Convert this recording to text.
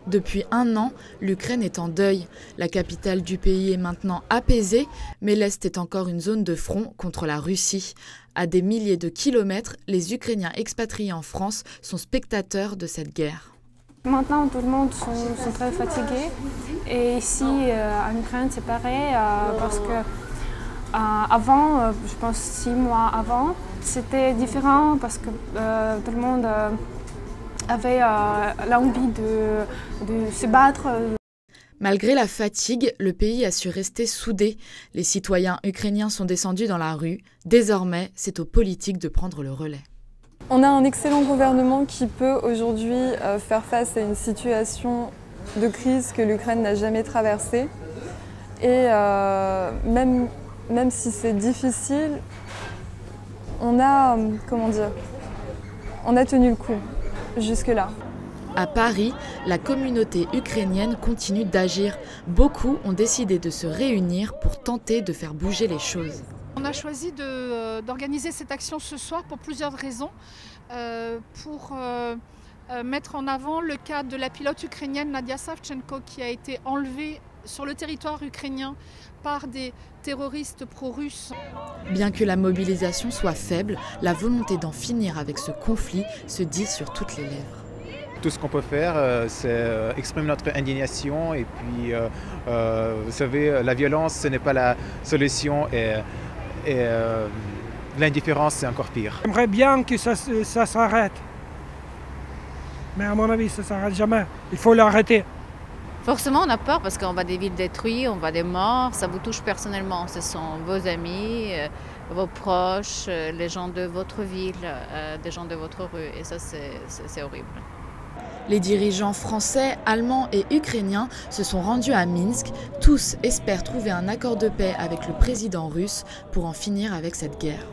Depuis un an, l'Ukraine est en deuil. La capitale du pays est maintenant apaisée, mais l'Est est encore une zone de front contre la Russie. À des milliers de kilomètres, les Ukrainiens expatriés en France sont spectateurs de cette guerre. Maintenant, tout le monde sont très fatigués. Et ici, en Ukraine, c'est pareil, parce que avant, je pense 6 mois avant, c'était différent parce que tout le monde avait l'envie de se battre. Malgré la fatigue, le pays a su rester soudé. Les citoyens ukrainiens sont descendus dans la rue. Désormais, c'est aux politiques de prendre le relais. On a un excellent gouvernement qui peut aujourd'hui faire face à une situation de crise que l'Ukraine n'a jamais traversée. Et même si c'est difficile, on a tenu le coup jusque-là. À Paris, la communauté ukrainienne continue d'agir. Beaucoup ont décidé de se réunir pour tenter de faire bouger les choses. On a choisi d'organiser cette action ce soir pour plusieurs raisons. Pour mettre en avant le cas de la pilote ukrainienne Nadia Savchenko qui a été enlevée sur le territoire ukrainien par des terroristes pro-russes. Bien que la mobilisation soit faible, la volonté d'en finir avec ce conflit se dit sur toutes les lèvres. Tout ce qu'on peut faire, c'est exprimer notre indignation et puis, vous savez, la violence, ce n'est pas la solution et l'indifférence, c'est encore pire. J'aimerais bien que ça s'arrête. Mais à mon avis, ça ne s'arrête jamais. Il faut l'arrêter. Forcément, on a peur parce qu'on voit des villes détruites, on voit des morts. Ça vous touche personnellement. Ce sont vos amis, vos proches, les gens de votre ville, des gens de votre rue. Et ça, c'est horrible. Les dirigeants français, allemands et ukrainiens se sont rendus à Minsk. Tous espèrent trouver un accord de paix avec le président russe pour en finir avec cette guerre.